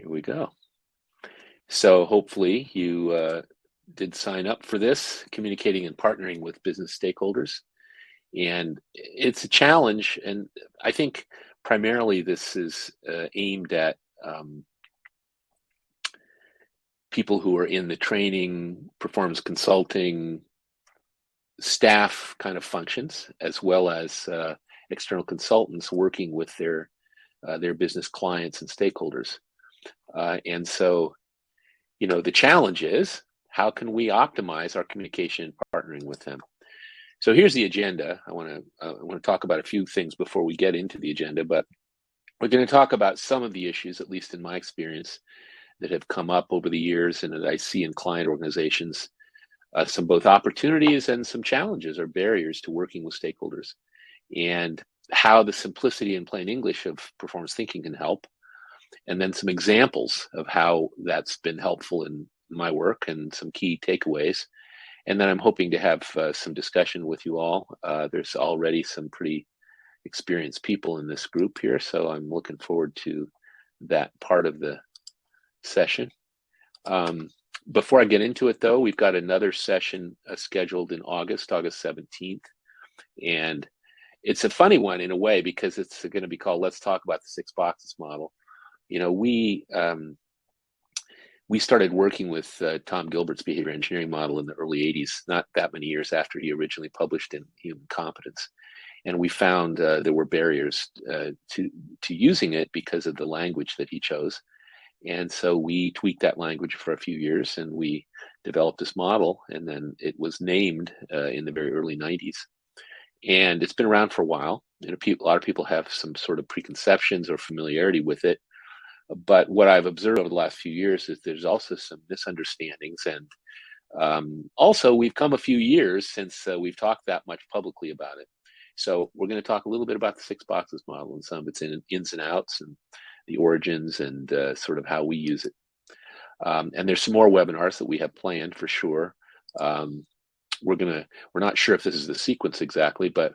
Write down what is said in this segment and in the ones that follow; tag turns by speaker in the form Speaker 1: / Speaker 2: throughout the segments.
Speaker 1: Here we go. So hopefully you did sign up for this, communicating and partnering with business stakeholders. And it's a challenge. And I think primarily this is aimed at people who are in the training, performance consulting, staff kind of functions, as well as external consultants working with their business clients and stakeholders. And so the challenge is, how can we optimize our communication and partnering with them? So here's the agenda. I want to talk about a few things before we get into the agenda, but we're going to talk about some of the issues, at least in my experience, that have come up over the years and that I see in client organizations, some both opportunities and some challenges or barriers to working with stakeholders, and how the simplicity and plain English of performance thinking can help. And then some examples of how that's been helpful in my work and some key takeaways. And then I'm hoping to have some discussion with you all. There's already some pretty experienced people in this group here, so I'm looking forward to that part of the session. Before I get into it, though, we've got another session scheduled in August 17th. And it's a funny one in a way, because it's going to be called Let's Talk About the 6 Boxes Model. We started working with Tom Gilbert's behavior engineering model in the early 80s, not that many years after he originally published in Human Competence. And we found there were barriers to using it because of the language that he chose. And so we tweaked that language for a few years, and we developed this model, and then it was named in the very early 90s. And it's been around for a while. A lot of people have some sort of preconceptions or familiarity with it. But what I've observed over the last few years is there's also some misunderstandings. And also, we've come a few years since we've talked that much publicly about it. So we're going to talk a little bit about the 6 Boxes Model and some of its ins and outs and the origins and sort of how we use it. And there's some more webinars that we have planned for sure. We're not sure if this is the sequence exactly, but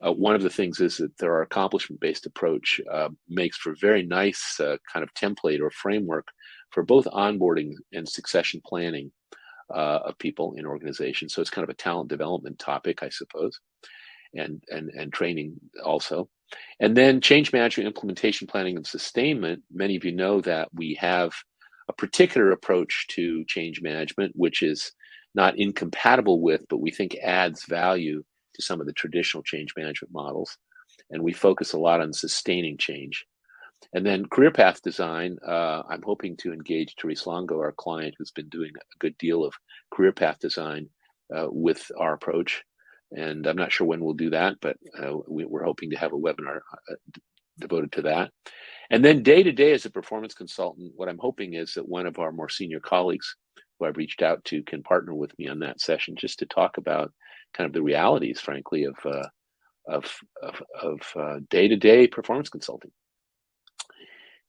Speaker 1: one of the things is that our accomplishment-based approach makes for a very nice kind of template or framework for both onboarding and succession planning of people in organizations. So it's kind of a talent development topic, I suppose, and training also. And then change management, implementation, planning, and sustainment. Many of you know that we have a particular approach to change management, which is not incompatible with, but we think adds value to some of the traditional change management models. And we focus a lot on sustaining change. And then career path design, I'm hoping to engage Therese Longo, our client, who's been doing a good deal of career path design with our approach. And I'm not sure when we'll do that, but we're hoping to have a webinar devoted to that. And then day to day as a performance consultant, what I'm hoping is that one of our more senior colleagues who I've reached out to can partner with me on that session, just to talk about kind of the realities, frankly, of day-to-day performance consulting.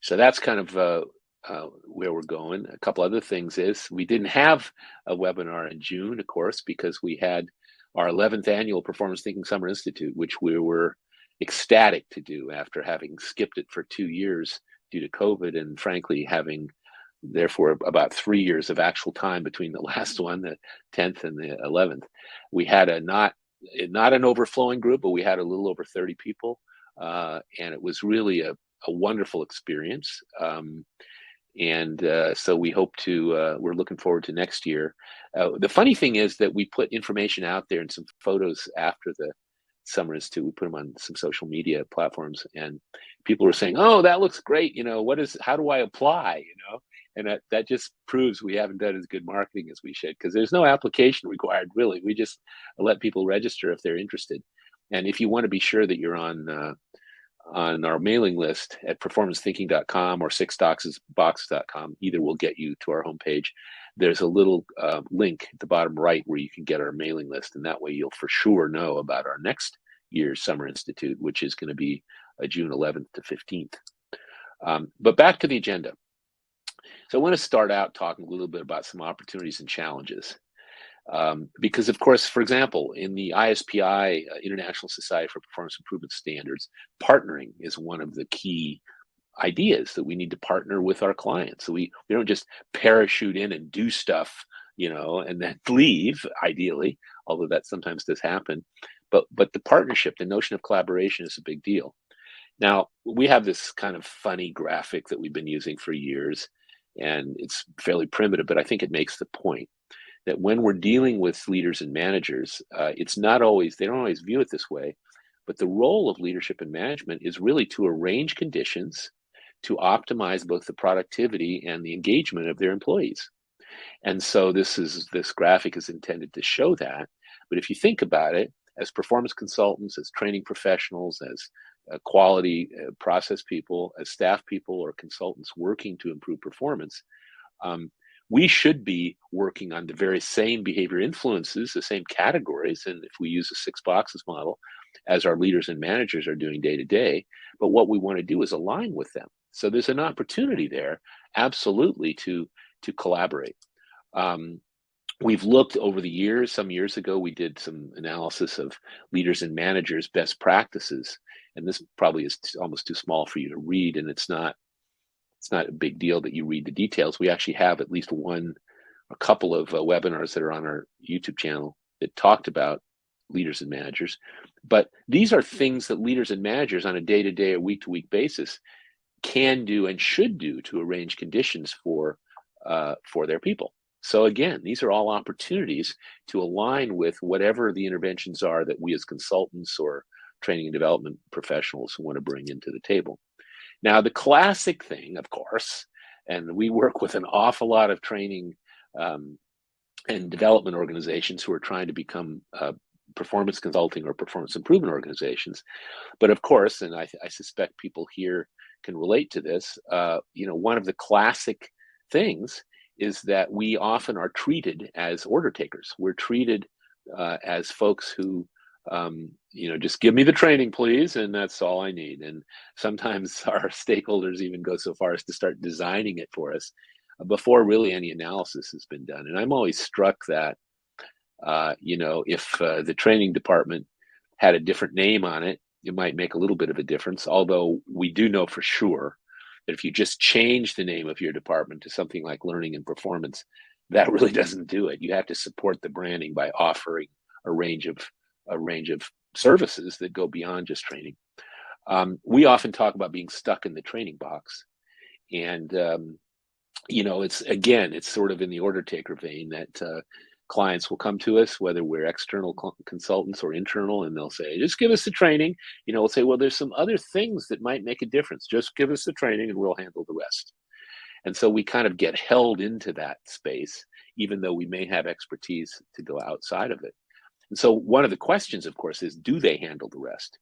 Speaker 1: So that's kind of where we're going. A couple other things is we didn't have a webinar in June, of course, because we had our 11th annual Performance Thinking Summer Institute, which we were ecstatic to do after having skipped it for 2 years due to COVID, and frankly having therefore about 3 years of actual time between the last one, the 10th and the 11th. We had not an overflowing group, but we had a little over 30 people, and it was really a wonderful experience. So we hope to, we're looking forward to next year. The funny thing is that we put information out there and some photos after the Summer Institute. We put them on some social media platforms, and people were saying, "Oh, that looks great. How do I apply?" And that just proves we haven't done as good marketing as we should, because there's no application required, really. We just let people register if they're interested. And if you want to be sure that you're on our mailing list at performancethinking.com or 6boxes.com, either will get you to our homepage. There's a little link at the bottom right where you can get our mailing list, and that way you'll for sure know about our next year's Summer Institute, which is going to be June 11th to 15th. But back to the agenda. So I want to start out talking a little bit about some opportunities and challenges. Because, of course, for example, in the ISPI, International Society for Performance Improvement Standards, partnering is one of the key ideas that we need to partner with our clients. So we don't just parachute in and do stuff, and then leave, ideally, although that sometimes does happen. But the partnership, the notion of collaboration is a big deal. Now, we have this kind of funny graphic that we've been using for years, and it's fairly primitive, but I think it makes the point that when we're dealing with leaders and managers, it's not always, they don't always view it this way, but the role of leadership and management is really to arrange conditions to optimize both the productivity and the engagement of their employees. And so this graphic is intended to show that. But if you think about it, as performance consultants, as training professionals, as quality process people, as staff people or consultants working to improve performance, um, we should be working on the very same behavior influences, the same categories, and if we use a 6 boxes model, as our leaders and managers are doing day to day. But what we want to do is align with them. So there's an opportunity there, absolutely, to collaborate. Um, we've looked over the years. Some years ago, we did some analysis of leaders and managers' best practices, and this probably is almost too small for you to read, and it's not a big deal that you read the details. We actually have at least a couple of webinars that are on our YouTube channel that talked about leaders and managers. But these are things that leaders and managers on a day-to-day or week-to-week basis can do and should do to arrange conditions for their people. So again, these are all opportunities to align with whatever the interventions are that we as consultants or training and development professionals want to bring into the table. Now, the classic thing, of course, and we work with an awful lot of training and development organizations who are trying to become performance consulting or performance improvement organizations. But of course, and I suspect people here can relate to this, one of the classic things is that we often are treated as order takers. We're treated as folks who, just give me the training, please, and that's all I need. And sometimes our stakeholders even go so far as to start designing it for us before really any analysis has been done. And I'm always struck that, if the training department had a different name on it, it might make a little bit of a difference. Although we do know for sure that if you just change the name of your department to something like learning and performance, that really doesn't do it. You have to support the branding by offering a range of services that go beyond just training. We often talk about being stuck in the training box, and it's sort of in the order taker vein that clients will come to us, whether we're external consultants or internal, and they'll say, just give us the training. We'll say, well, there's some other things that might make a difference. Just give us the training and we'll handle the rest. And so we kind of get held into that space, even though we may have expertise to go outside of it. And so one of the questions, of course, is, do they handle the rest?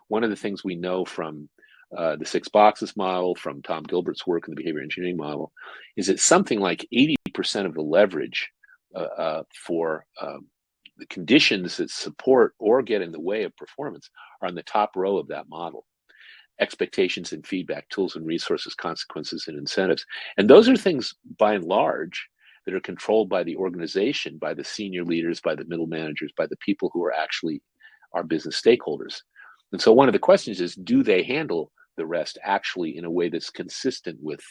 Speaker 1: One of the things we know from the 6 boxes model, from Tom Gilbert's work in the behavior engineering model, is that something like 80% of the leverage for the conditions that support or get in the way of performance are on the top row of that model. Expectations and feedback, tools and resources, consequences and incentives. And those are things, by and large, that are controlled by the organization, by the senior leaders, by the middle managers, by the people who are actually our business stakeholders. And so one of the questions is, do they handle the rest actually in a way that's consistent with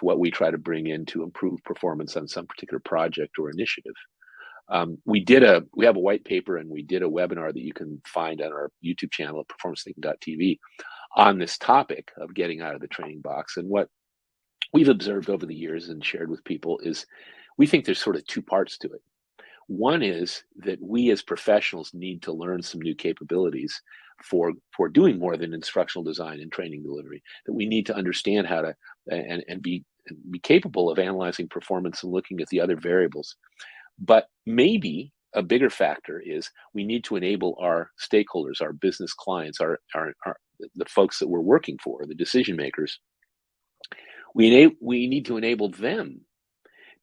Speaker 1: what we try to bring in to improve performance on some particular project or initiative? We have a white paper, and we did a webinar that you can find on our YouTube channel at performancethinking.tv on this topic of getting out of the training box. And what we've observed over the years and shared with people is we think there's sort of two parts to it. One is that we as professionals need to learn some new capabilities for doing more than instructional design and training delivery, that we need to understand how to and be capable of analyzing performance and looking at the other variables. But maybe a bigger factor is we need to enable our stakeholders, our business clients, our the folks that we're working for, the decision makers. We need to enable them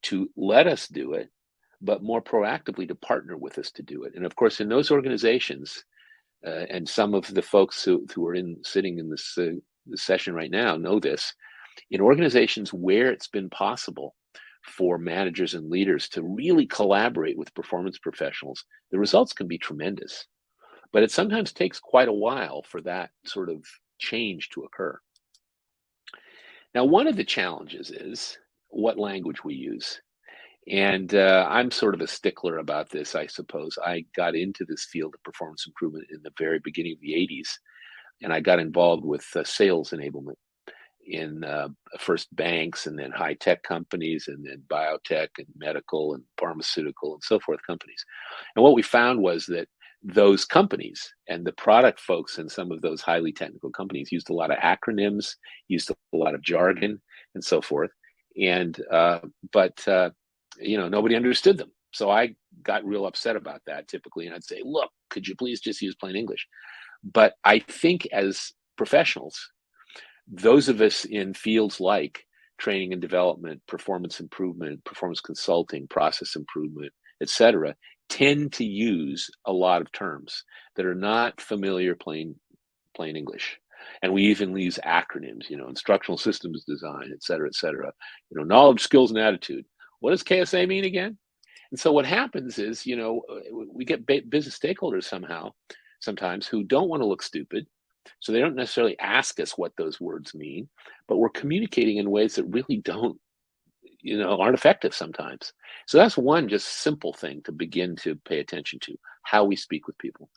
Speaker 1: to let us do it, but more proactively to partner with us to do it. And of course, in those organizations, and some of the folks who are sitting in this session right now know this, in organizations where it's been possible for managers and leaders to really collaborate with performance professionals, the results can be tremendous. But it sometimes takes quite a while for that sort of change to occur. Now, one of the challenges is what language we use. And I'm sort of a stickler about this, I suppose. I got into this field of performance improvement in the very beginning of the 80s, and I got involved with sales enablement in first banks and then high tech companies and then biotech and medical and pharmaceutical and so forth companies. And what we found was that those companies and the product folks in some of those highly technical companies used a lot of acronyms, used a lot of jargon and so forth. And, but, nobody understood them. So I got real upset about that typically. And I'd say, look, could you please just use plain English? But I think as professionals, those of us in fields like training and development, performance improvement, performance consulting, process improvement, etc., tend to use a lot of terms that are not familiar plain English. And we even use acronyms, instructional systems design, et cetera, knowledge, skills, and attitude. What does KSA mean again? And so what happens is, we get business stakeholders sometimes who don't want to look stupid. So they don't necessarily ask us what those words mean, but we're communicating in ways that really don't, aren't effective sometimes. So that's one just simple thing to begin to pay attention to, how we speak with people.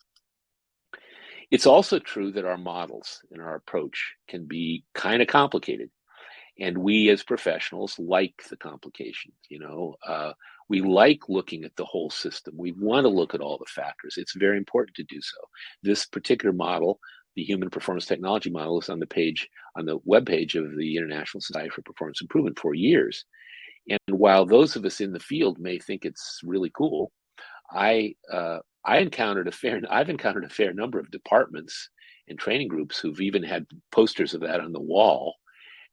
Speaker 1: It's also true that our models and our approach can be kind of complicated. And we as professionals like the complications, we like looking at the whole system. We want to look at all the factors. It's very important to do so. This particular model, the Human Performance Technology model, is on the webpage of the International Society for Performance Improvement for years. And while those of us in the field may think it's really cool, I've encountered a fair number of departments and training groups who've even had posters of that on the wall.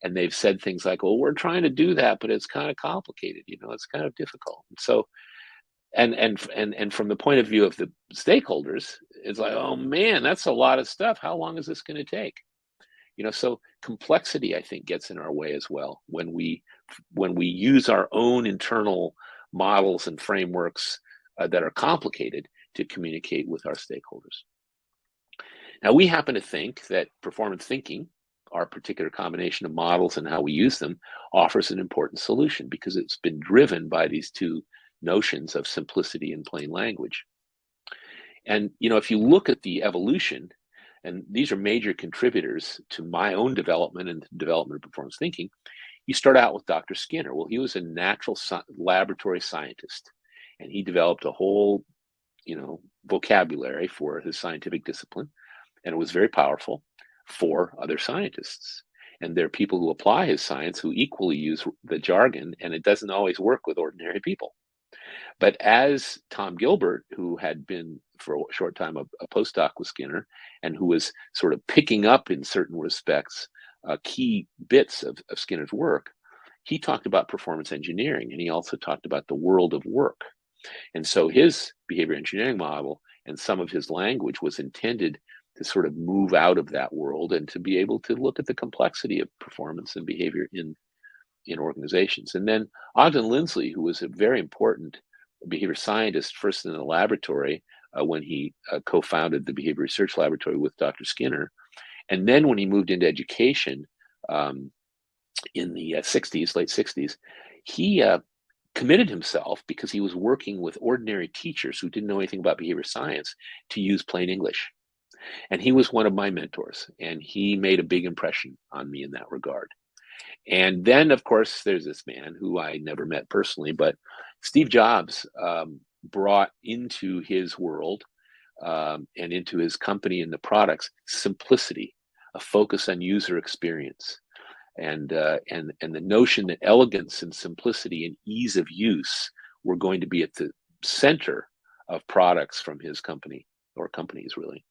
Speaker 1: And they've said things like, well, we're trying to do that, but it's kind of complicated, it's kind of difficult. And so, and from the point of view of the stakeholders, it's like, oh man, that's a lot of stuff. How long is this going to take? So complexity, I think, gets in our way as well when we use our own internal models and frameworks that are complicated to communicate with our stakeholders. Now, we happen to think that performance thinking, our particular combination of models and how we use them, offers an important solution because it's been driven by these two notions of simplicity and plain language. And, if you look at the evolution, and these are major contributors to my own development and the development of performance thinking, you start out with Dr. Skinner. Well, he was a natural laboratory scientist, and he developed a whole, vocabulary for his scientific discipline, and it was very powerful for other scientists. And there are people who apply his science who equally use the jargon, and it doesn't always work with ordinary people. But as Tom Gilbert, who had been for a short time a postdoc with Skinner, and who was sort of picking up in certain respects key bits of Skinner's work, he talked about performance engineering, and he also talked about the world of work. And so his behavior engineering model and some of his language was intended to sort of move out of that world and to be able to look at the complexity of performance and behavior in organizations. And then Ogden Lindsley, who was a very important behavior scientist, first in the laboratory when he co-founded the Behavior Research Laboratory with Dr. Skinner. And then when he moved into education in the late 60s, he committed himself, because he was working with ordinary teachers who didn't know anything about behavior science, to use plain English. And he was one of my mentors, and he made a big impression on me in that regard. And then, of course, there's this man who I never met personally, but Steve Jobs brought into his world and into his company and the products simplicity, a focus on user experience, and the notion that elegance and simplicity and ease of use were going to be at the center of products from his company, or companies really.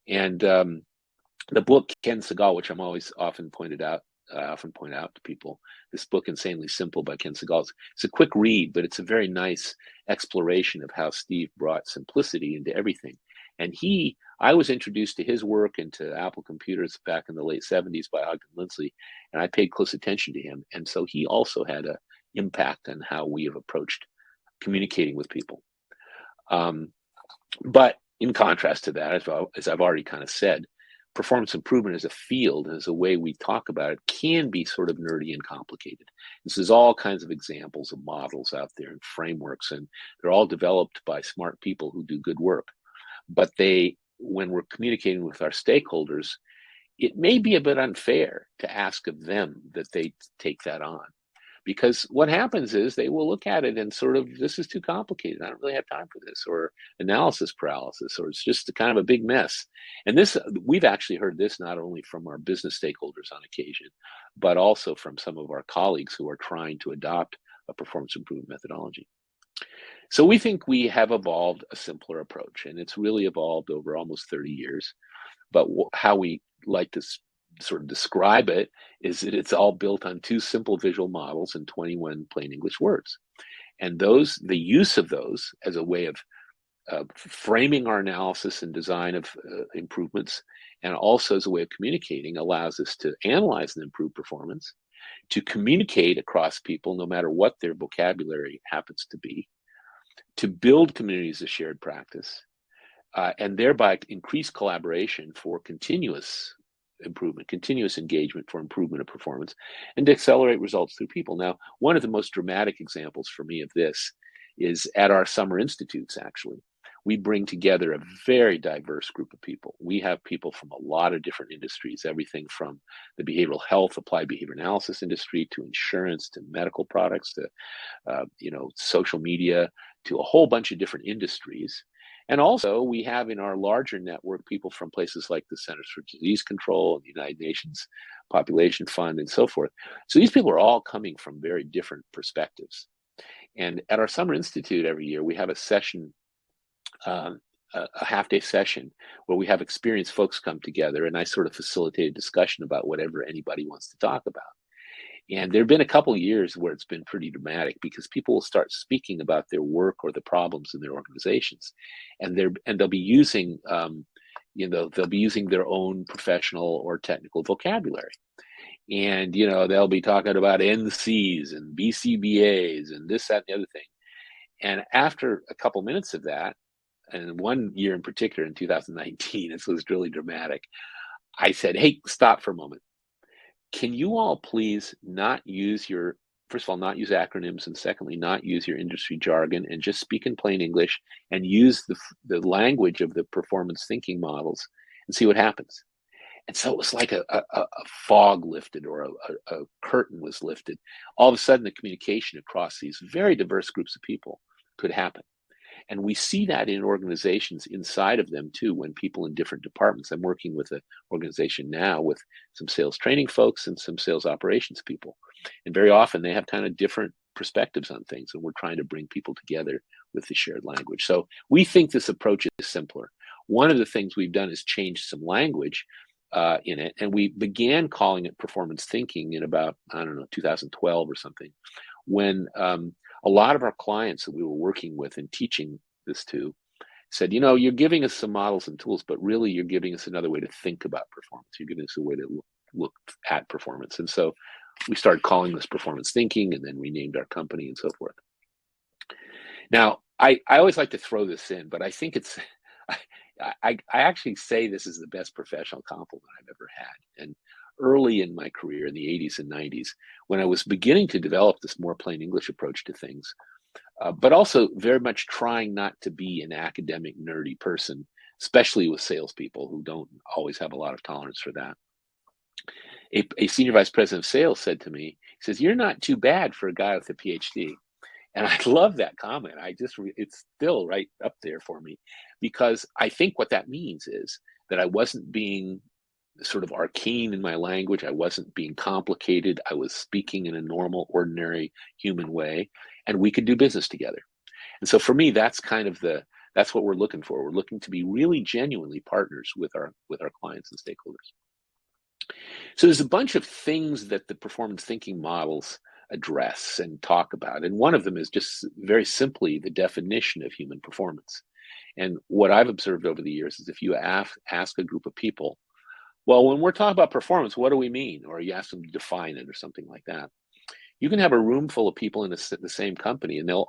Speaker 1: And the book Ken Segall, which I often point out to people, this book Insanely Simple by Ken Segall, it's a quick read, but it's a very nice exploration of how Steve brought simplicity into everything. And I was introduced to his work and to Apple computers back in the late 70s by Ogden Lindsley, and I paid close attention to him. And so he also had an impact on how we have approached communicating with people. But in contrast to that, as I've already kind of said, performance improvement as a field, as a way we talk about it, can be sort of nerdy and complicated. This is all kinds of examples of models out there and frameworks, and they're all developed by smart people who do good work. But when we're communicating with our stakeholders, it may be a bit unfair to ask of them that they take that on. Because what happens is they will look at it and sort of, this is too complicated. I don't really have time for this, or analysis paralysis, or it's just kind of a big mess. And we've actually heard this not only from our business stakeholders on occasion, but also from some of our colleagues who are trying to adopt a performance improvement methodology. So we think we have evolved a simpler approach, and it's really evolved over almost 30 years. But how we like to sort of describe it is that it's all built on two simple visual models and 21 plain English words. And the use of those as a way of framing our analysis and design of improvements, and also as a way of communicating, allows us to analyze and improve performance, to communicate across people, no matter what their vocabulary happens to be, to build communities of shared practice, and thereby increase collaboration for continuous improvement, continuous engagement for improvement of performance, and to accelerate results through people. Now, one of the most dramatic examples for me of this is at our summer institutes, actually. We bring together a very diverse group of people. We have people from a lot of different industries, everything from the behavioral health, applied behavior analysis industry, to insurance, to medical products, to social media, to a whole bunch of different industries. And also, we have in our larger network people from places like the Centers for Disease Control and the United Nations Population Fund and so forth. So these people are all coming from very different perspectives. And at our Summer Institute every year, we have a session, a half-day session, where we have experienced folks come together, and I sort of facilitate a discussion about whatever anybody wants to talk about. And there have been a couple of years where it's been pretty dramatic, because people will start speaking about their work or the problems in their organizations, and they'll be using, they'll be using their own professional or technical vocabulary, and they'll be talking about NCs and BCBAs and this, that, and the other thing. And after a couple minutes of that, and one year in particular, in 2019, this was really dramatic, I said, "Hey, stop for a moment. Can you all please not use first of all, not use acronyms, and secondly, not use your industry jargon, and just speak in plain English and use the language of the performance thinking models and see what happens?" And so it was like a fog lifted, or a curtain was lifted. All of a sudden, the communication across these very diverse groups of people could happen. And we see that in organizations inside of them too, when people in different departments. I'm working with an organization now with some sales training folks and some sales operations people. And very often they have kind of different perspectives on things, and we're trying to bring people together with the shared language. So we think this approach is simpler. One of the things we've done is change some language in it, and we began calling it performance thinking in about, 2012 or something, when a lot of our clients that we were working with and teaching this to said, you're giving us some models and tools, but really you're giving us another way to think about performance. You're giving us a way to look at performance. And so we started calling this performance thinking, and then renamed our company and so forth. Now, I always like to throw this in, but I think I actually say this is the best professional compliment I've ever had. And early in my career in the 80s and 90s, when I was beginning to develop this more plain English approach to things, but also very much trying not to be an academic, nerdy person, especially with salespeople who don't always have a lot of tolerance for that. A senior vice president of sales said to me, he says, "You're not too bad for a guy with a PhD." And I love that comment. It's still right up there for me, because I think what that means is that I wasn't being sort of arcane in my language. I wasn't being complicated. I was speaking in a normal, ordinary human way, and we could do business together. And so for me, that's that's what we're looking for. We're looking to be really genuinely partners with our clients and stakeholders. So there's a bunch of things that the performance thinking models address and talk about. And one of them is just very simply the definition of human performance. And what I've observed over the years is, if you ask a group of people, well, when we're talking about performance, what do we mean? Or you ask them to define it or something like that. You can have a room full of people in the same company, and they'll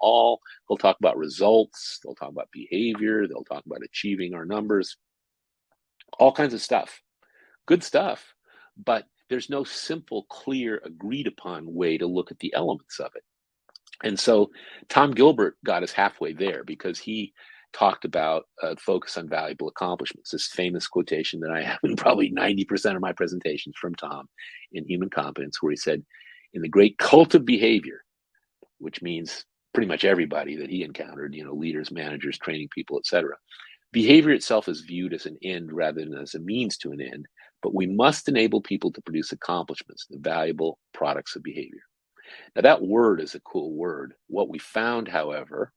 Speaker 1: talk about results, they'll talk about behavior, they'll talk about achieving our numbers, all kinds of stuff. good stuff, but there's no simple, clear, agreed upon way to look at the elements of it. And so Tom Gilbert got us halfway there because he talked about focus on valuable accomplishments. This famous quotation that I have in probably 90% of my presentations from Tom in Human Competence, where he said, in the great cult of behavior, which means pretty much everybody that he encountered, leaders, managers, training people, etc. Behavior itself is viewed as an end rather than as a means to an end, but we must enable people to produce accomplishments, the valuable products of behavior. Now, that word is a cool word. What we found, however,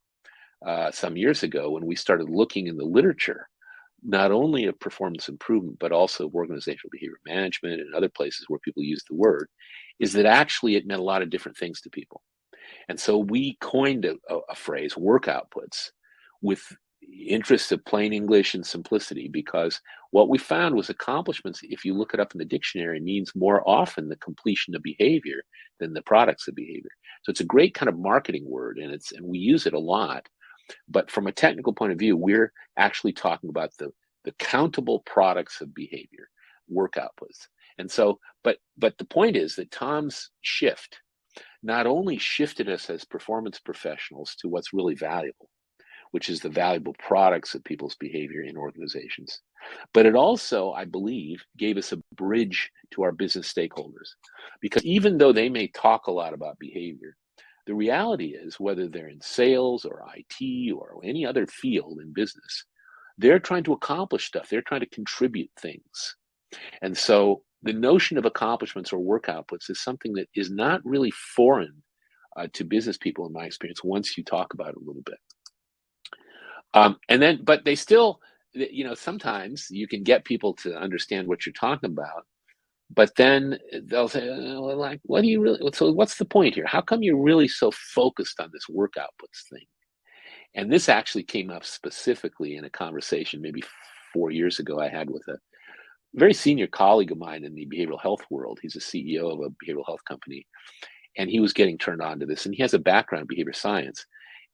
Speaker 1: some years ago when we started looking in the literature, not only of performance improvement, but also of organizational behavior management and other places where people use the word, is that actually it meant a lot of different things to people. And so we coined a phrase, work outputs, with interests of plain English and simplicity, because what we found was accomplishments, if you look it up in the dictionary, means more often the completion of behavior than the products of behavior. So it's a great kind of marketing word, and we use it a lot. But from a technical point of view, we're actually talking about the countable products of behavior, work outputs. And so, but the point is that Tom's shift not only shifted us as performance professionals to what's really valuable, which is the valuable products of people's behavior in organizations, but it also, I believe, gave us a bridge to our business stakeholders. Because even though they may talk a lot about behavior, the reality is, whether they're in sales or IT or any other field in business, they're trying to accomplish stuff. They're trying to contribute things. And so the notion of accomplishments or work outputs is something that is not really foreign to business people, in my experience, once you talk about it a little bit. But they still, sometimes you can get people to understand what you're talking about, but then they'll say, like, what do you really, so what's the point here? How come you're really so focused on this work outputs thing? And this actually came up specifically in a conversation maybe 4 years ago I had with a very senior colleague of mine in the behavioral health world. He's a CEO of a behavioral health company, and he was getting turned on to this. And he has a background in behavior science.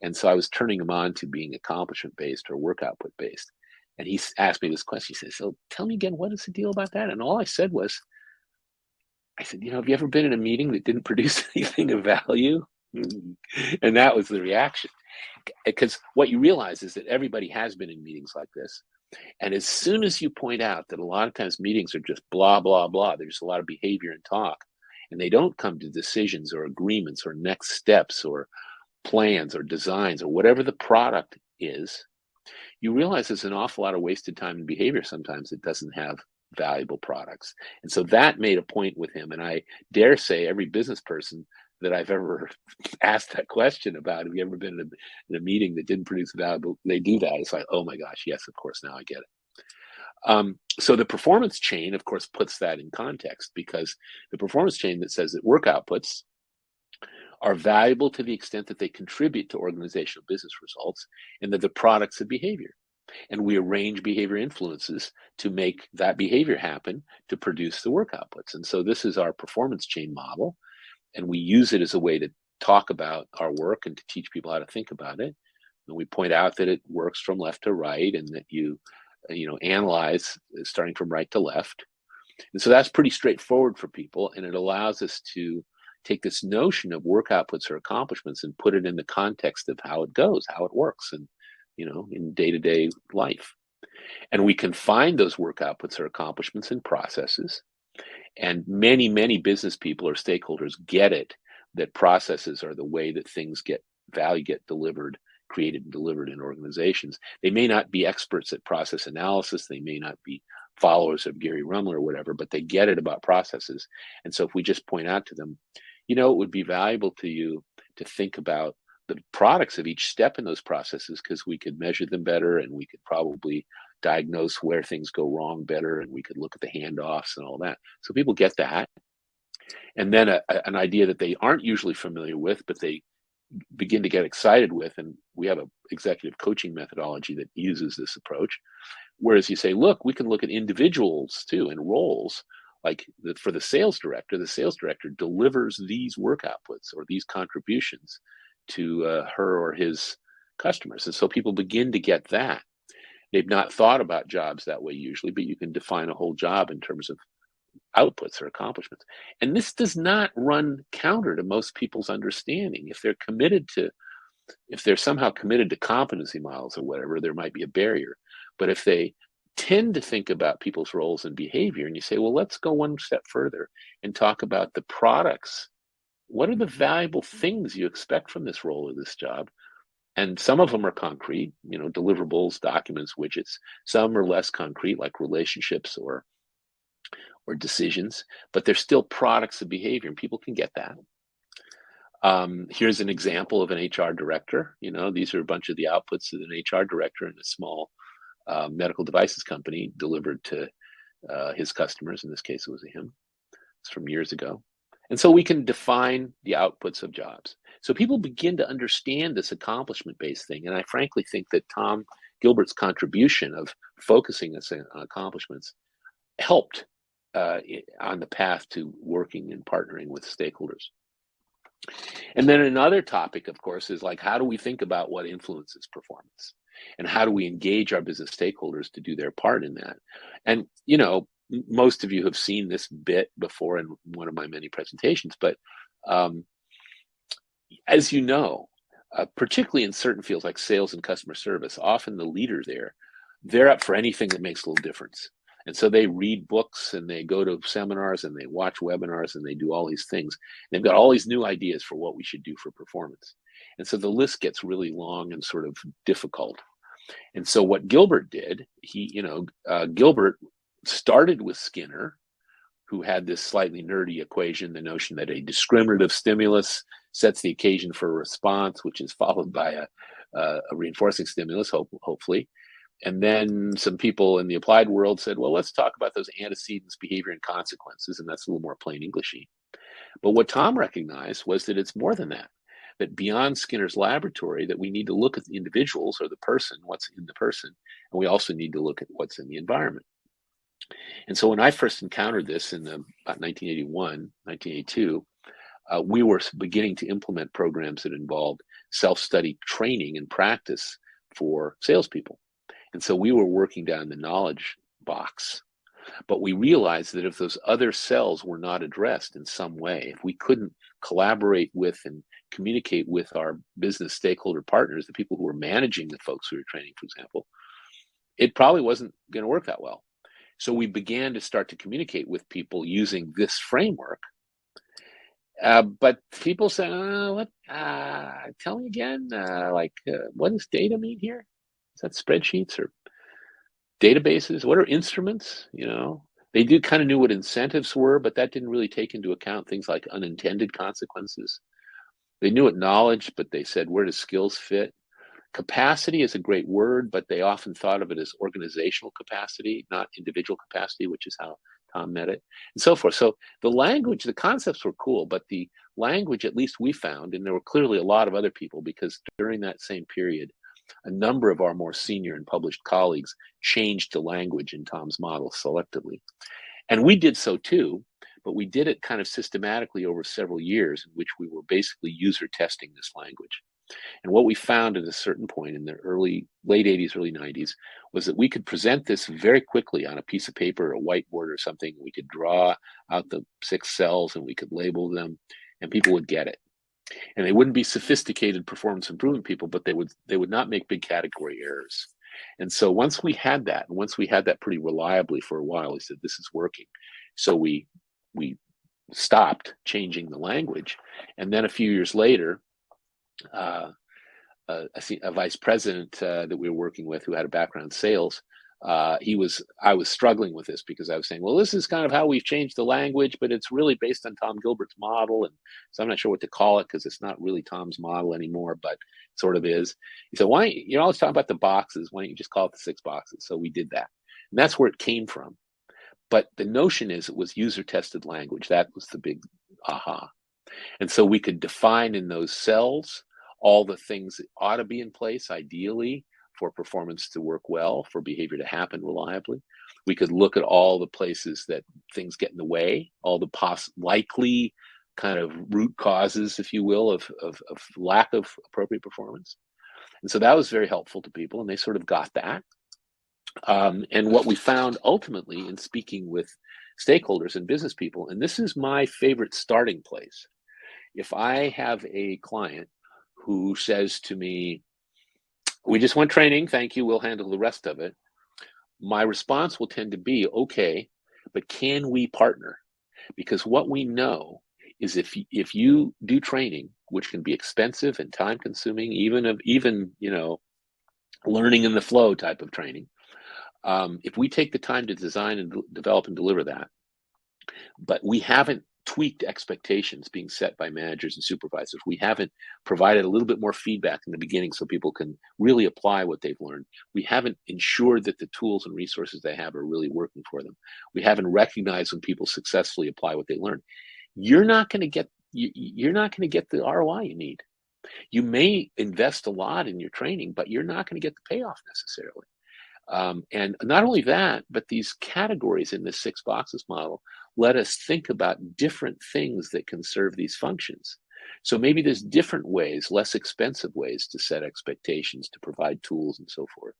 Speaker 1: And so I was turning him on to being accomplishment based or work output based. And he asked me this question. He said, so tell me again, what is the deal about that? And all I said was, have you ever been in a meeting that didn't produce anything of value? And that was the reaction. Because what you realize is that everybody has been in meetings like this. And as soon as you point out that a lot of times meetings are just blah, blah, blah, there's a lot of behavior and talk, and they don't come to decisions or agreements or next steps or plans or designs or whatever the product is, you realize there's an awful lot of wasted time and behavior sometimes that doesn't have valuable products. And so that made a point with him. And I dare say every business person that I've ever asked that question about, have you ever been in a meeting that didn't produce valuable, they do that. It's like, oh my gosh, yes, of course, now I get it. So the performance chain, of course, puts that in context, because the performance chain that says that work outputs are valuable to the extent that they contribute to organizational business results, and that the products of behavior. And we arrange behavior influences to make that behavior happen to produce the work outputs. And so this is our performance chain model. And we use it as a way to talk about our work and to teach people how to think about it. And we point out that it works from left to right, and that you analyze starting from right to left. And so that's pretty straightforward for people. And it allows us to take this notion of work outputs or accomplishments and put it in the context of how it goes, how it works, and in day-to-day life. And we can find those work outputs or accomplishments in processes. And many, many business people or stakeholders get it, that processes are the way that things value get delivered, created and delivered in organizations. They may not be experts at process analysis. They may not be followers of Gary Rumler or whatever, but they get it about processes. And so if we just point out to them, it would be valuable to you to think about the products of each step in those processes, because we could measure them better, and we could probably diagnose where things go wrong better, and we could look at the handoffs and all that. So people get that. And then an idea that they aren't usually familiar with, but they begin to get excited with. And we have an executive coaching methodology that uses this approach. Whereas you say, look, we can look at individuals too and roles. Like for the sales director delivers these work outputs or these contributions to her or his customers. And so people begin to get that. They've not thought about jobs that way usually, but you can define a whole job in terms of outputs or accomplishments. And this does not run counter to most people's understanding. If they're somehow committed to competency models or whatever, there might be a barrier. But if they tend to think about people's roles and behavior, and you say, well, let's go one step further and talk about the products. What are the valuable things you expect from this role or this job? And some of them are concrete, deliverables, documents, widgets. Some are less concrete, like relationships or decisions, but they're still products of behavior, and people can get that. Here's an example of an HR director. These are a bunch of the outputs that an HR director in a small medical devices company delivered to his customers. In this case, it was him. It's from years ago. And so we can define the outputs of jobs. So people begin to understand this accomplishment-based thing. And I frankly think that Tom Gilbert's contribution of focusing us on accomplishments helped on the path to working and partnering with stakeholders. And then another topic, of course, is like, how do we think about what influences performance? And how do we engage our business stakeholders to do their part in that? And, most of you have seen this bit before in one of my many presentations, but as you know, particularly in certain fields like sales and customer service, often the leader there, they're up for anything that makes a little difference. And so they read books and they go to seminars and they watch webinars and they do all these things. They've got all these new ideas for what we should do for performance. And so the list gets really long and sort of difficult. And so what Gilbert did, Gilbert started with Skinner, who had this slightly nerdy equation, the notion that a discriminative stimulus sets the occasion for a response, which is followed by a reinforcing stimulus, hopefully. And then some people in the applied world said, well, let's talk about those antecedents, behavior, and consequences. And that's a little more plain Englishy. But what Tom recognized was that it's more than that beyond Skinner's laboratory, that we need to look at the individuals or the person, what's in the person, and we also need to look at what's in the environment. And so when I first encountered this in about 1981, 1982, we were beginning to implement programs that involved self-study training and practice for salespeople. And so we were working down the knowledge box. But we realized that if those other cells were not addressed in some way, if we couldn't collaborate with and communicate with our business stakeholder partners, the people who were managing the folks we were training, for example, it probably wasn't going to work that well. So we began to start to communicate with people using this framework. But people say, tell me again, what does data mean here? Is that spreadsheets or databases? What are instruments? They do kind of knew what incentives were, but that didn't really take into account things like unintended consequences. They knew what knowledge, but they said, where do skills fit? Capacity is a great word, but they often thought of it as organizational capacity, not individual capacity, which is how Tom met it, and so forth. So the language, the concepts were cool, but the language, at least we found, and there were clearly a lot of other people, because during that same period, a number of our more senior and published colleagues changed the language in Tom's model selectively. And we did so too, but we did it kind of systematically over several years in which we were basically user testing this language. And what we found at a certain point in the late 80s, early 90s, was that we could present this very quickly on a piece of paper, a whiteboard or something. We could draw out the 6 cells and we could label them, and people would get it. And they wouldn't be sophisticated performance improvement people, but they would not make big category errors. And so once we had that pretty reliably for a while, we said, this is working. So we stopped changing the language. And then a few years later, a vice president that we were working with, who had a background in sales, I was struggling with this because I was saying, well, this is kind of how we've changed the language, but it's really based on Tom Gilbert's model. And so I'm not sure what to call it because it's not really Tom's model anymore, but it sort of is. He said, why don't you're always talking about the boxes? Why don't you just call it the 6 boxes? So we did that. And that's where it came from. But the notion is it was user tested language. That was the big aha. And so we could define in those cells all the things that ought to be in place, ideally, for performance to work well, for behavior to happen reliably. We could look at all the places that things get in the way, all the likely kind of root causes, if you will, of lack of appropriate performance. And so that was very helpful to people, and they sort of got that. And what we found ultimately in speaking with stakeholders and business people, and this is my favorite starting place. If I have a client who says to me, we just want training, thank you, we'll handle the rest of it, my response will tend to be, okay, but can we partner? Because what we know is if you do training, which can be expensive and time consuming, even learning in the flow type of training, if we take the time to design and develop and deliver that, but we haven't tweaked expectations being set by managers and supervisors. We haven't provided a little bit more feedback in the beginning so people can really apply what they've learned. We haven't ensured that the tools and resources they have are really working for them. We haven't recognized when people successfully apply what they learn. You're not going to get the ROI you need. You may invest a lot in your training, but you're not going to get the payoff necessarily. And not only that, but these categories in the 6 boxes model let us think about different things that can serve these functions. So maybe there's different ways, less expensive ways to set expectations, to provide tools and so forth.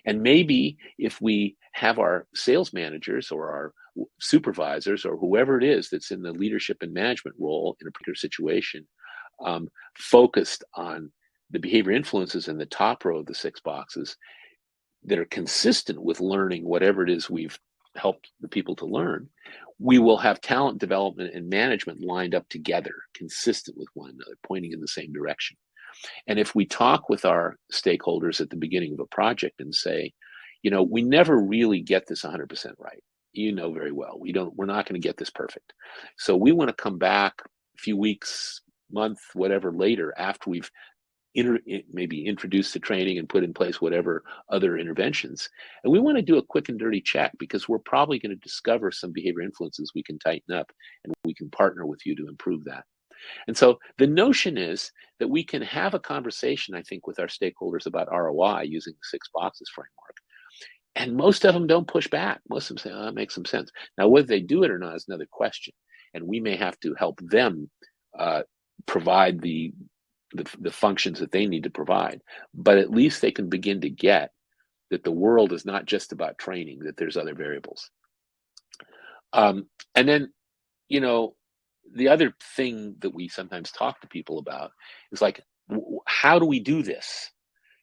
Speaker 1: And maybe if we have our sales managers or our supervisors or whoever it is that's in the leadership and management role in a particular situation, focused on the behavior influences in the top row of the 6 boxes, that are consistent with learning whatever it is we've helped the people to learn, we will have talent development and management lined up together, consistent with one another, pointing in the same direction. And if we talk with our stakeholders at the beginning of a project and say, we never really get this 100% right. You know very well, we're not going to get this perfect. So we want to come back a few weeks, month, whatever later after we've maybe introduce the training and put in place whatever other interventions. And we want to do a quick and dirty check because we're probably going to discover some behavior influences we can tighten up, and we can partner with you to improve that. And so the notion is that we can have a conversation, I think, with our stakeholders about ROI using the 6 boxes framework. And most of them don't push back. Most of them say, oh, that makes some sense. Now, whether they do it or not is another question. And we may have to help them provide the functions that they need to provide, but at least they can begin to get that the world is not just about training, that there's other variables. And then, the other thing that we sometimes talk to people about is like, how do we do this?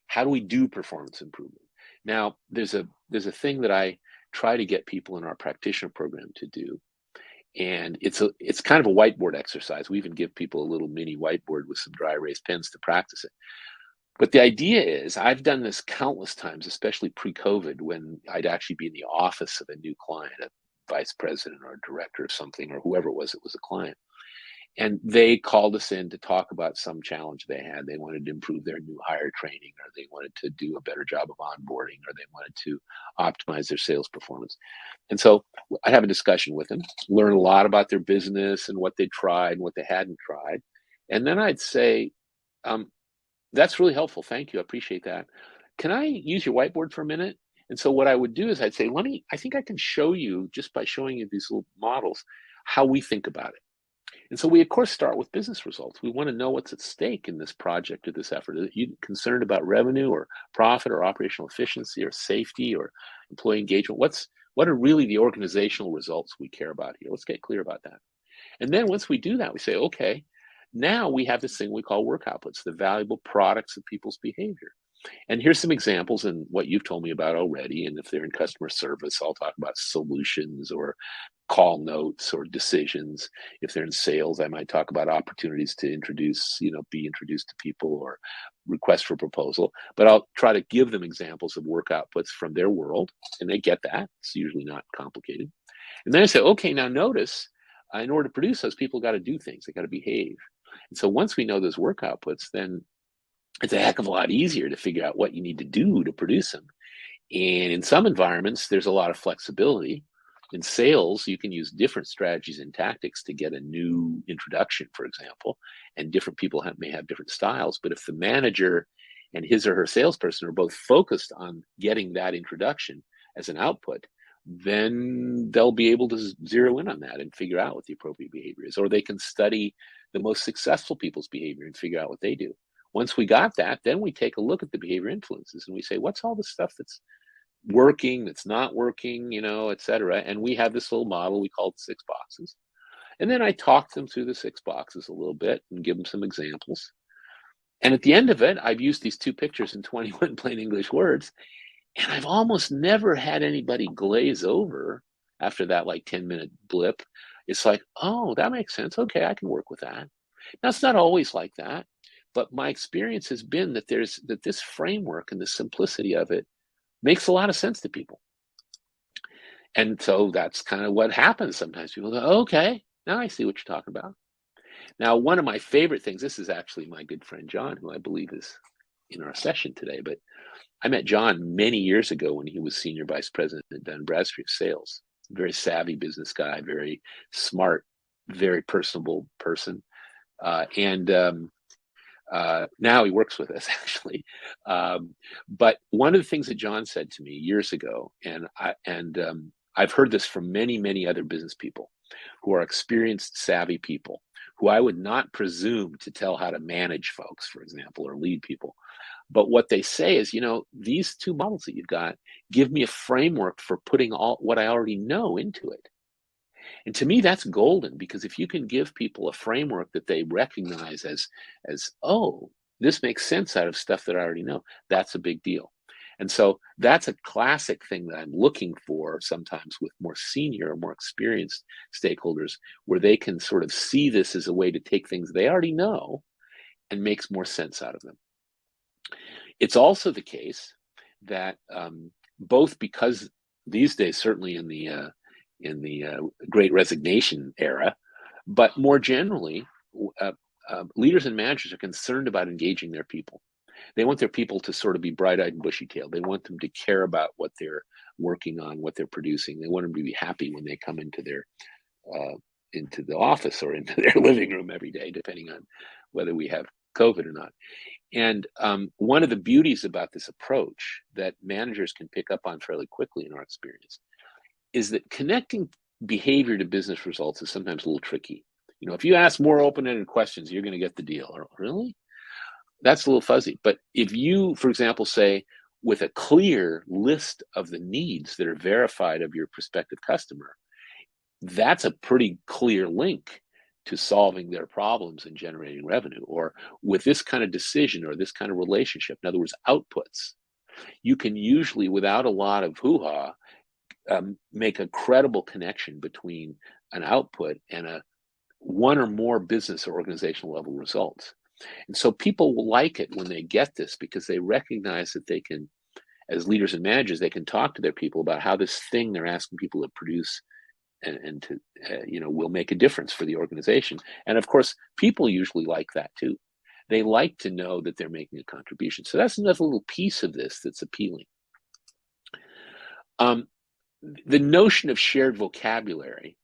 Speaker 1: How do we do performance improvement? Now, there's a thing that I try to get people in our practitioner program to do. And it's kind of a whiteboard exercise. We even give people a little mini whiteboard with some dry erase pens to practice it. But the idea is, I've done this countless times, especially pre-COVID, when I'd actually be in the office of a new client, a vice president or a director of something, or whoever it was a client. And they called us in to talk about some challenge they had. They wanted to improve their new hire training, or they wanted to do a better job of onboarding, or they wanted to optimize their sales performance. And so I have a discussion with them, learn a lot about their business and what they tried and what they hadn't tried. And then I'd say, that's really helpful. Thank you. I appreciate that. Can I use your whiteboard for a minute? And so what I would do is I'd say, I think I can show you, just by showing you these little models, how we think about it. And so we, of course, start with business results. We want to know what's at stake in this project or this effort. Are you concerned about revenue or profit or operational efficiency or safety or employee engagement? What are really the organizational results we care about here? Let's get clear about that. And then once we do that, we say, okay, now we have this thing we call work outputs, the valuable products of people's behavior. And here's some examples in what you've told me about already. And if they're in customer service, I'll talk about solutions or call notes or decisions. If they're in sales, I might talk about opportunities to be introduced to people, or request for proposal. But I'll try to give them examples of work outputs from their world, and they get that. It's usually not complicated. And then I say, okay, now notice, in order to produce those, people got to do things. They got to behave. And so once we know those work outputs, then it's a heck of a lot easier to figure out what you need to do to produce them. And in some environments, there's a lot of flexibility. In sales, you can use different strategies and tactics to get a new introduction, for example, and different people may have different styles. But if the manager and his or her salesperson are both focused on getting that introduction as an output, then they'll be able to zero in on that and figure out what the appropriate behavior is. Or they can study the most successful people's behavior and figure out what they do. Once we got that, then we take a look at the behavior influences and we say, what's all the stuff that's working, that's not working, et cetera. And we have this little model we call the 6 boxes. And then I talk them through the 6 boxes a little bit and give them some examples. And at the end of it, I've used these 2 pictures in 21 plain English words, and I've almost never had anybody glaze over after that like 10-minute blip. It's like, oh, that makes sense. Okay, I can work with that. Now, it's not always like that, but my experience has been that this framework and the simplicity of it makes a lot of sense to people. And so that's kind of what happens. Sometimes people go, okay, now I see what you're talking about. Now, one of my favorite things, this is actually my good friend John, who I believe is in our session today, but I met John many years ago when he was senior vice president at Dun Bradstreet Sales. Very savvy business guy, very smart, very personable person. And now he works with us, actually. But one of the things that John said to me years ago, and I've heard this from many, many other business people who are experienced, savvy people, who I would not presume to tell how to manage folks, for example, or lead people. But what they say is, these 2 models that you've got give me a framework for putting all what I already know into it. And to me, that's golden, because if you can give people a framework that they recognize as oh, this makes sense out of stuff that I already know, that's a big deal. And so that's a classic thing that I'm looking for sometimes with more senior or more experienced stakeholders, where they can sort of see this as a way to take things they already know and makes more sense out of them. It's also the case that both because these days, certainly in the Great Resignation era, but more generally, leaders and managers are concerned about engaging their people. They want their people to sort of be bright-eyed and bushy-tailed. They want them to care about what they're working on, what they're producing. They want them to be happy when they come into the office or into their living room every day, depending on whether we have COVID or not. And one of the beauties about this approach that managers can pick up on fairly quickly in our experience is that connecting behavior to business results is sometimes a little tricky. If you ask more open-ended questions, you're going to get the deal. Or, really? That's a little fuzzy. But if you, for example, say with a clear list of the needs that are verified of your prospective customer, that's a pretty clear link to solving their problems and generating revenue. Or with this kind of decision or this kind of relationship, in other words, outputs, you can usually, without a lot of hoo-ha, make a credible connection between an output and a one or more business or organizational level results. And so people will like it when they get this, because they recognize that they can, as leaders and managers, they can talk to their people about how this thing they're asking people to produce and to, will make a difference for the organization. And of course, people usually like that too. They like to know that they're making a contribution. So that's another little piece of this that's appealing. The notion of shared vocabulary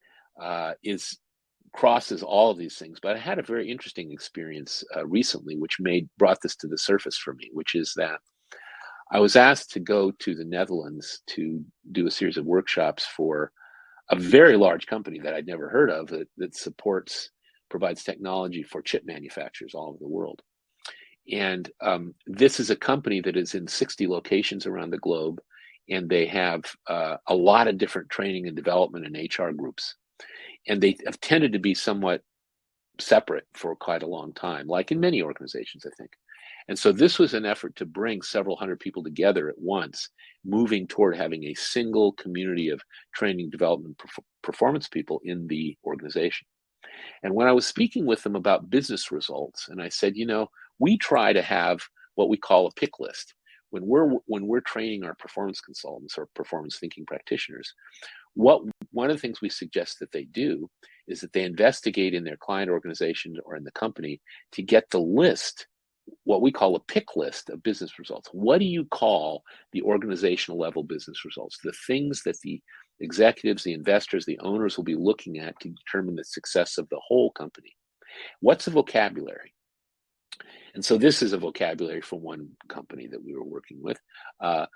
Speaker 1: crosses all of these things, but I had a very interesting experience recently, which brought this to the surface for me, which is that I was asked to go to the Netherlands to do a series of workshops for a very large company that I'd never heard of that provides technology for chip manufacturers all over the world. And this is a company that is in 60 locations around the globe, and they have a lot of different training and development and HR groups. And they have tended to be somewhat separate for quite a long time, like in many organizations, I think. And so this was an effort to bring several hundred people together at once, moving toward having a single community of training, development, performance people in the organization. And when I was speaking with them about business results, and I said, we try to have what we call a pick list. When we're training our performance consultants or performance thinking practitioners, one of the things we suggest that they do is that they investigate in their client organization or in the company to get the list, what we call a pick list of business results. What do you call the organizational level business results? The things that the executives, the investors, the owners will be looking at to determine the success of the whole company. What's the vocabulary? And so this is a vocabulary from one company that we were working with.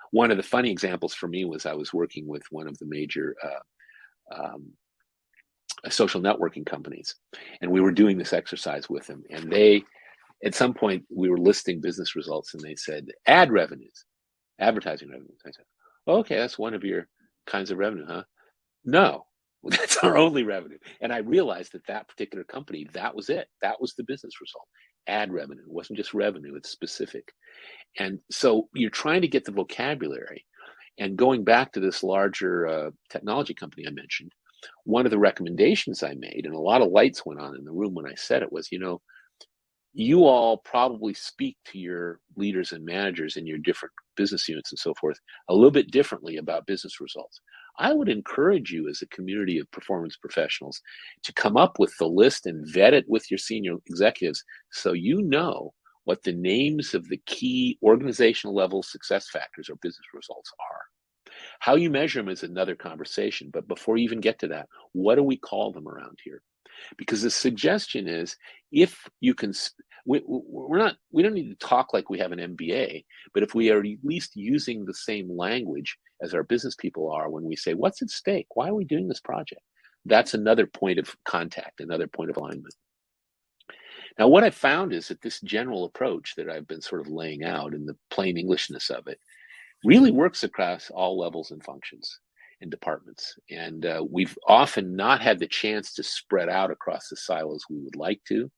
Speaker 1: One of the funny examples for me was I was working with one of the major social networking companies, and we were doing this exercise with them. And at some point, we were listing business results, and they said, advertising revenues. I said, Okay, that's one of your kinds of revenue, huh? No, that's our only revenue. And I realized that that particular company, that was it. That was the business result. Ad revenue. It wasn't just revenue, it's specific. And so you're trying to get the vocabulary. And going back to this larger technology company I mentioned, one of the recommendations I made, and a lot of lights went on in the room when I said it, was, you all probably speak to your leaders and managers in your different business units and so forth a little bit differently about business results. I would encourage you as a community of performance professionals to come up with the list and vet it with your senior executives so you know what the names of the key organizational level success factors or business results are. How you measure them is another conversation, but before you even get to that, what do we call them around here? Because the suggestion is, if you can, we don't need to talk like we have an MBA, but if we are at least using the same language as our business people are when we say, what's at stake? Why are we doing this project? That's another point of contact, another point of alignment. Now, what I found is that this general approach that I've been sort of laying out and the plain Englishness of it really works across all levels and functions and departments. And we've often not had the chance to spread out across the silos we would like to.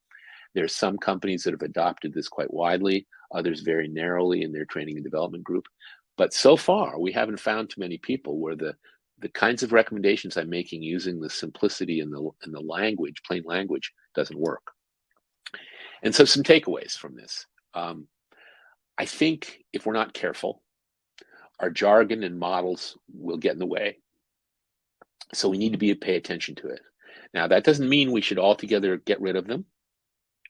Speaker 1: There are some companies that have adopted this quite widely, others very narrowly in their training and development group. But so far, we haven't found too many people where the kinds of recommendations I'm making using the simplicity and the language, plain language, doesn't work. And so some takeaways from this. I think if we're not careful, our jargon and models will get in the way. So we need to pay attention to it. Now, that doesn't mean we should altogether get rid of them.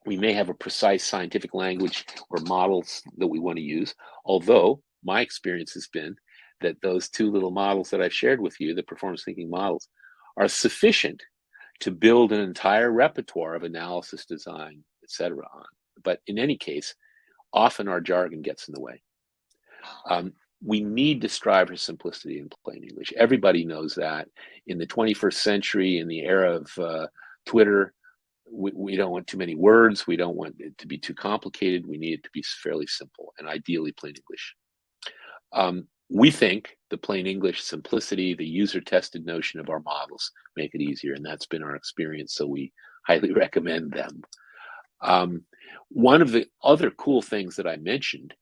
Speaker 1: We may have a precise scientific language or models that we want to use, although my experience has been that those two little models that I've shared with you, the performance thinking models, are sufficient to build an entire repertoire of analysis, design, etc. on. But in any case, often our jargon gets in the way. We need to strive for simplicity in plain English. Everybody knows that. In the 21st century, in the era of Twitter, we don't want too many words. We don't want it to be too complicated. We need it to be fairly simple and ideally plain English. We think the plain English simplicity, the user-tested notion of our models make it easier, and that's been our experience, so we highly recommend them. One of the other cool things that I mentioned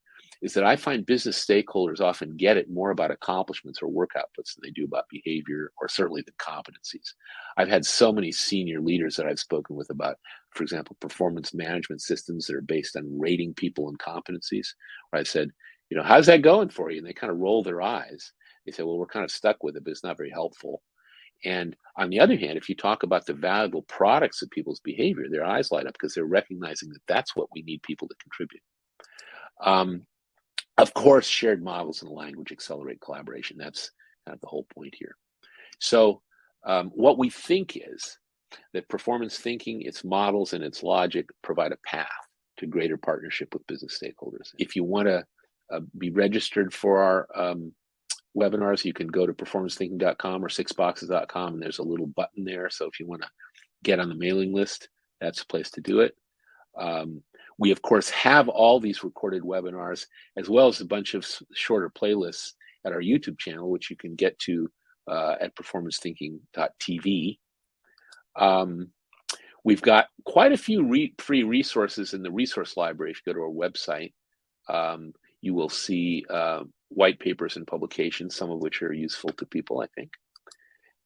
Speaker 1: is that I find business stakeholders often get it more about accomplishments or work outputs than they do about behavior or certainly the competencies. I've had so many senior leaders that I've spoken with about, for example, performance management systems that are based on rating people and competencies, where I said, how's that going for you? And they kind of roll their eyes. They say, well, we're kind of stuck with it, but it's not very helpful. And on the other hand, if you talk about the valuable products of people's behavior, their eyes light up because they're recognizing that that's what we need people to contribute. Of course, shared models and language accelerate collaboration. That's kind of the whole point here. So what we think is that performance thinking, its models and its logic provide a path to greater partnership with business stakeholders. If you want to be registered for our webinars, you can go to performancethinking.com or sixboxes.com, and there's a little button there. So if you want to get on the mailing list, that's a place to do it. We, of course, have all these recorded webinars, as well as a bunch of shorter playlists at our YouTube channel, which you can get to at performancethinking.tv. We've got quite a few free resources in the resource library. If you go to our website, you will see white papers and publications, some of which are useful to people, I think.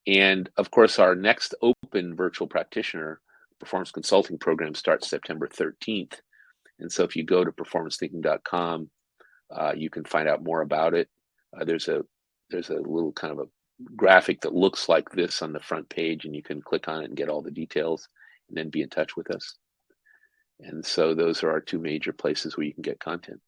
Speaker 1: And, of course, our next open virtual practitioner performance consulting program starts September 13th. And so if you go to performancethinking.com, you can find out more about it. There's a little kind of a graphic that looks like this on the front page, and you can click on it and get all the details and then be in touch with us. And so those are our two major places where you can get content.